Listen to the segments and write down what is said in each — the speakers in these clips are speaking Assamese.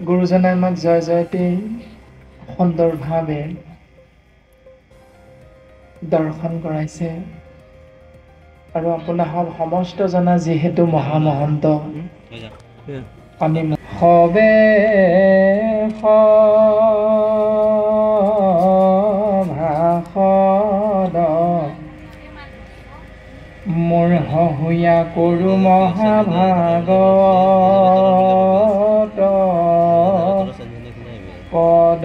গুৰুজনাই আমাক জয় জয়তে সুন্দৰভাৱে দৰ্শন কৰাইছে আৰু আপোনাসৱ সমস্ত জনা যিহেতু মহামহন্ত আমি সবে ভাষদ মোৰ হহুয়া কৰো মহাভাগত পদ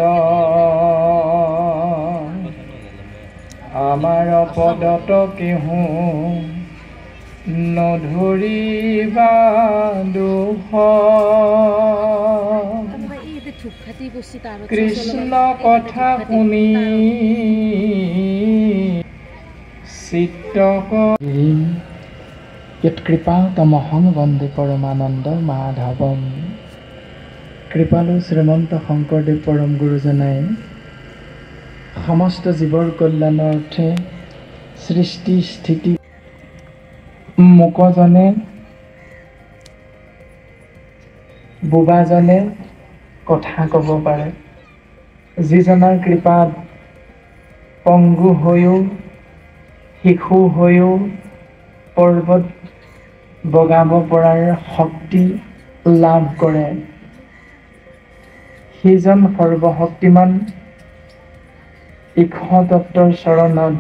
আমাৰ পদত কেহু নধৰিবা দুখ কৃষ্ণ কথা শুনি চিত্ত কৃপাতমহং বন্দে পৰমানন্দ মাধৱম। কৃপালু শ্ৰীমন্ত শংকৰদেৱ পৰম গুৰুজনাই সমস্ত জীৱৰ কল্যাণৰ অৰ্থে সৃষ্টি স্থিতি মুকজনে বোবাজনে কথা ক'ব পাৰে। যিজনাৰ কৃপাত পংগু হৈও শিশু হৈও পৰ্বত বগাব পৰাৰ শক্তি লাভ কৰে, সেইজন সৰ্বশক্তিমান ঈশতত্বৰ চৰণত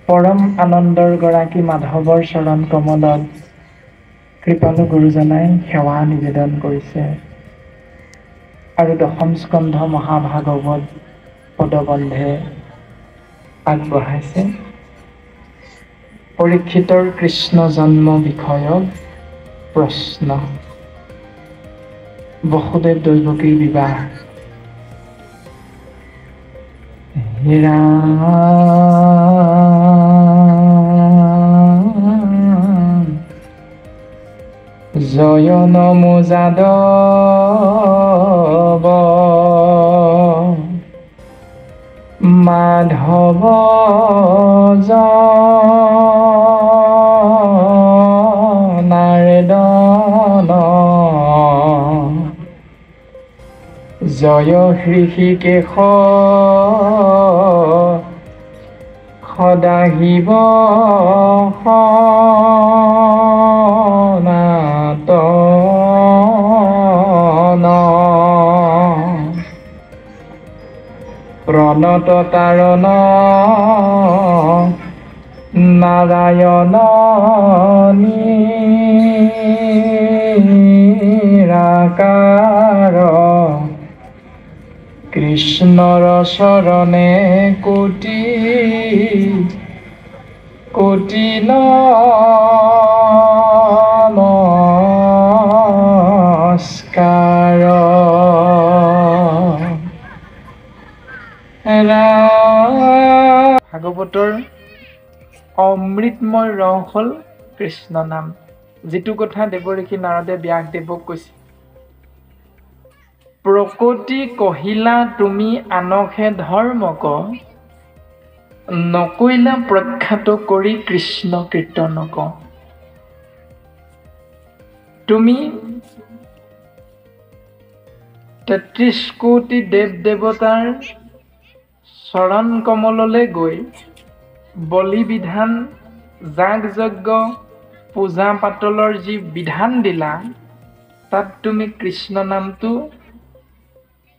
পৰম আনন্দৰ গৰাকী মাধৱৰ চৰণ কমলত কৃপালু গুৰুজনাই সেৱা নিবেদন কৰিছে আৰু দশম স্কন্ধ মহাভাগৱত পদবন্ধে আগবঢ়াইছে। পৰীক্ষিতৰ কৃষ্ণ জন্ম বিষয়ক প্ৰশ্ন। বসুদেৱ দৈৱকীৰ বিবাহ। হেৰা জয় নমো যাদৱ মাধৱ নাৰদন জয় হৃষিকেশ সদাশিৱ সনাতন প্ৰণত তাৰণ নাৰায়ণ নিৰাকাৰ কৃষ্ণৰ চৰণে কোটি কোটি নমস্কাৰ। ভাগৱতৰ অমৃতময় ৰস হ'ল কৃষ্ণ নাম, যিটো কথা দেৱঋষি নাৰদে ব্যাসদেৱক কৈছে। প্ৰকৃতি কহিলা তুমি আনকহে ধৰ্মক, নকৈলা প্ৰখ্যাত কৰি কৃষ্ণ কীৰ্তনক। তুমি ৩৩ কোটি দেৱ দেৱতাৰ চৰণ কমললৈ গৈ বলি বিধান যাগ যজ্ঞ পূজা পাতলৰ যি বিধান দিলা, তাত তুমি কৃষ্ণ নামটো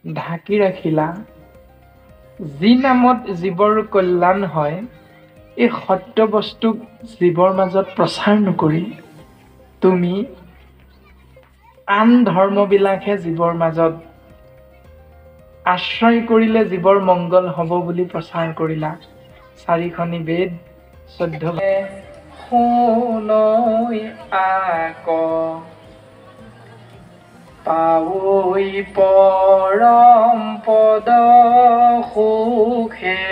ঢাকি ৰাখিলা। যি নামত জীৱৰ কল্যাণ হয়, এই সত্য বস্তুক জীৱৰ মাজত প্ৰচাৰ নকৰি তুমি আন ধৰ্মবিলাকহে জীৱৰ মাজত আশ্ৰয় কৰিলে জীৱৰ মংগল হ'ব বুলি প্ৰচাৰ কৰিলা। ৪খনি বেদ ১৪ শুনৈ আক পাৱৈ পৰম পদ সুখে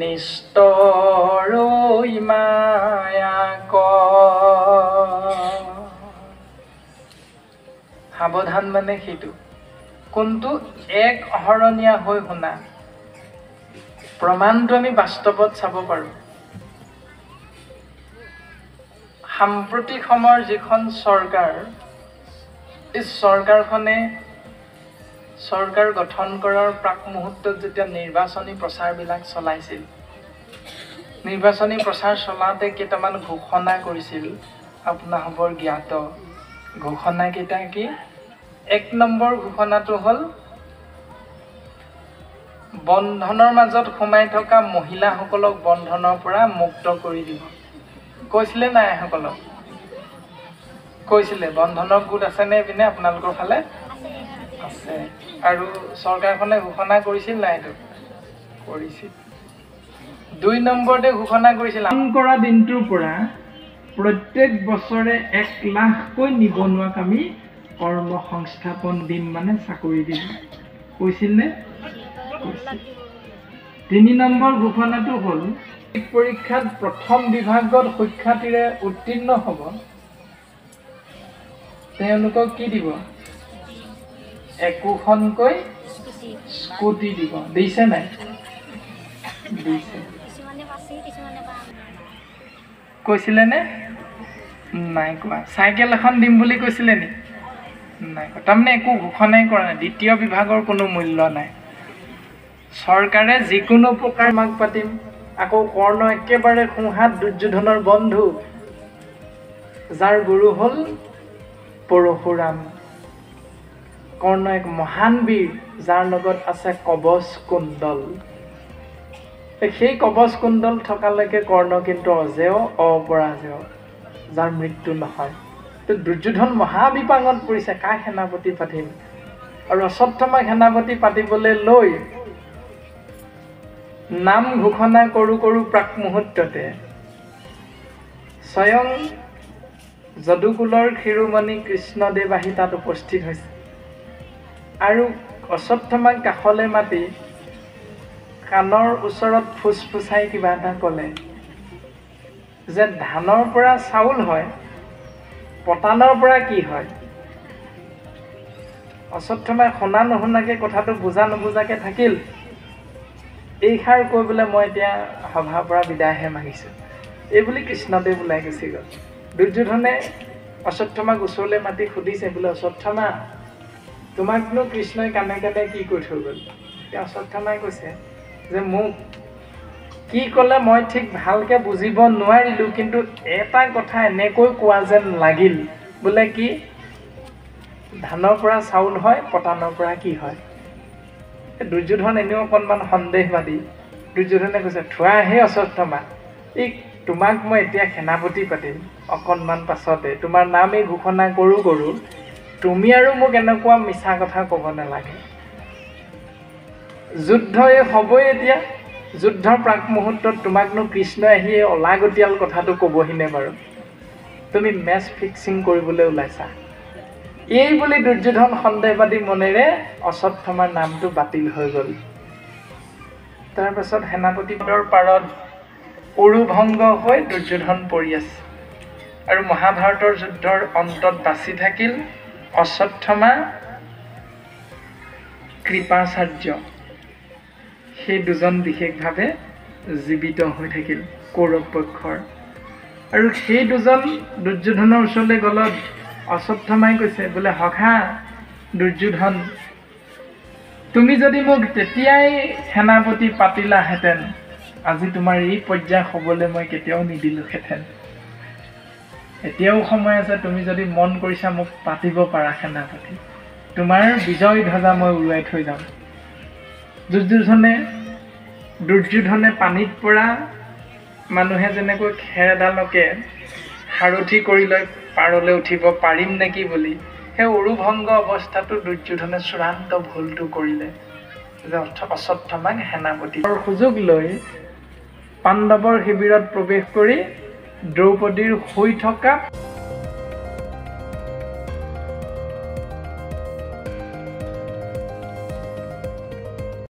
নিস্তৰৈ মায়াক। সাৱধান মানে সেইটো কোনটো এক হৰণীয়া হৈ শুনা। প্ৰমাণটো আমি বাস্তৱত চাব পাৰোঁ। সাম্প্ৰতিক সময়ৰ যিখন চৰকাৰ, এই চৰকাৰখনে চৰকাৰ গঠন কৰাৰ প্ৰাক মুহূৰ্তত যেতিয়া নিৰ্বাচনী প্ৰচাৰবিলাক চলাইছিল, নিৰ্বাচনী প্ৰচাৰ চলাওঁতে কেইটামান ঘোষণা কৰিছিল, আপোনাসৱৰ জ্ঞাত ঘোষণাকেইটা কি? ১ নম্বৰ ঘোষণাটো হ'ল বন্ধনৰ মাজত সোমাই থকা মহিলাসকলক বন্ধনৰ পৰা মুক্ত কৰি দিব। কৈছিলে নাই সকলক? কৈছিলে। বন্ধনৰ গোট আছেনে এইপিনে আপোনালোকৰ ফালে? আছে। আৰু চৰকাৰখনে ঘোষণা কৰিছিল নাই? এইটো কৰিছিল। ২ নম্বৰতে ঘোষণা কৰিছিল কাম কৰা দিনটোৰ পৰা প্ৰত্যেক বছৰে ১ লাখকৈ নিবনুৱাক আমি কৰ্ম সংস্থাপন দিম, মানে চাকৰি দিম। কৈছিল নে? ৩ নম্বৰ ঘোষণাটো হ'ল পৰীক্ষাত প্ৰথম বিভাগত সুখ্যাতিৰে উত্তীৰ্ণ হ'ব তেওঁলোকক কি দিব? একোখনকৈ স্কুটি দিব। দিছে নাই? দিছে। কৈছিলে নে? নাই কোৱা। চাইকেল এখন দিম বুলি কৈছিলে নি? নাই কোৱা। তাৰমানে একো ঘোষণাই কৰা নাই। দ্বিতীয় বিভাগৰ কোনো মূল্য নাই। চৰকাৰে যিকোনো প্ৰকাৰ মাক পাতিম। আকৌ কৰ্ণ একেবাৰে সোঁহাত দুৰ্যোধনৰ বন্ধু, যাৰ গুৰু হ'ল পৰশুৰাম। কৰ্ণ এক মহান বীৰ, যাৰ লগত আছে কবচ কুণ্ডল। সেই কবচ কুণ্ডল থকালৈকে কৰ্ণ কিন্তু অজেয়, অপৰাজেয়, যাৰ মৃত্যু নহয়। তো দুৰ্যোধন মহাবিপাঙত পৰিছে, কাক সেনাপতি পাতিম? আৰু অশ্বত্থামাক সেনাপতি পাতিবলৈ লৈ নাম ঘোষণা কৰোঁ প্ৰাক মুহূৰ্ততে স্বয়ং যদুকুলৰ শিৰোমণি কৃষ্ণদেৱ আহি তাত উপস্থিত হৈছে। আৰু অশ্বত্থামাক কাষলৈ মাতি কাণৰ ওচৰত ফুচফুচাই কিবা এটা ক'লে যে ধানৰ পৰা চাউল হয়, পতানৰ পৰা কি হয়? অশ্বত্থামাই শুনা নুশুনাকৈ কথাটো বুজা নুবুজাকৈ থাকিল। এইষাৰ কৈ বোলে মই এতিয়া সভাৰ পৰা বিদায়হে মাগিছোঁ, এইবুলি কৃষ্ণদেৱ ওলাই গুচি গ'ল। দুৰ্যোধনে অশ্বত্থামাক ওচৰলৈ মাতি সুধিছে, বোলে অশ্বত্থামা, তোমাকনো কৃষ্ণই কাণে কাণে কি কৈ থৈ গ'ল? এতিয়া অশ্বত্থামাই কৈছে যে মোক কি ক'লে মই ঠিক ভালকৈ বুজিব নোৱাৰিলোঁ, কিন্তু এটা কথা এনেকৈ কোৱা যেন লাগিল, বোলে কি ধানৰ পৰা চাউল হয়, পতানৰ পৰা কি হয়? দুৰ্যোধন এনেও অকণমান সন্দেহবাদী। দুৰ্যোধনে কৈছে, থোৱা হে অশ্বত্থামা, এই তোমাক মই এতিয়া সেনাপতি পাতিম অকণমান পাছতে, তোমাৰ নামেই ঘোষণা কৰোঁ, তুমি আৰু মোক এনেকুৱা মিছা কথা ক'ব নালাগে। যুদ্ধ হ'বই এতিয়া, যুদ্ধৰ প্ৰাক মুহূৰ্তত তোমাকনো কৃষ্ণই আহি এই অলাগতিয়াল কথাটো ক'বহিনে বাৰু? তুমি মেচ ফিক্সিং কৰিবলৈ ওলাইছা। এই বুলি দুৰ্যোধন সন্দেহবাদী মনেৰে অশ্বত্থামাৰ নামটো বাতিল হৈ গ'ল। তাৰপাছত সেনাপতি পদৰ পাৰত উৰুভংগ হৈ দুৰ্যোধন পৰি আছে। আৰু মহাভাৰতৰ যুদ্ধৰ অন্তত বাচি থাকিল অশ্বত্থামা, কৃপাচাৰ্য। সেই দুজন বিশেষভাৱে জীৱিত হৈ থাকিল কৌৰৱ পক্ষৰ। আৰু সেই দুজন দুৰ্যোধনৰ ওচৰলৈ গ'লত অশ্বত্থামাই কৈছে, বোলে সখা দুৰ্যোধন, তুমি যদি মোক তেতিয়াই সেনাপতি পাতিলাহেঁতেন, আজি তোমাৰ এই পৰ্যায় হ'বলৈ মই কেতিয়াও নিদিলোহেঁতেন। এতিয়াও সময় আছে, তুমি যদি মন কৰিছা মোক পাতিব পাৰা সেনাপতি, তোমাৰ বিজয় ধ্বজা মই উৰুৱাই থৈ যাম। দুৰ্যোধনে পানীত পৰা মানুহে যেনেকৈ খেৰ এডালকে সাৰথি কৰি লৈ পাৰলৈ উঠিব পাৰিম নেকি বুলি, সেই উৰুভংগ অৱস্থাটো দুৰ্যোধনে চূড়ান্ত ভুলটো কৰিলে যে অশ্বত্থামাক সেনাপতিৰ সুযোগ লৈ পাণ্ডৱৰ শিবিৰত প্ৰৱেশ কৰি দ্ৰৌপদীৰ শুই থকা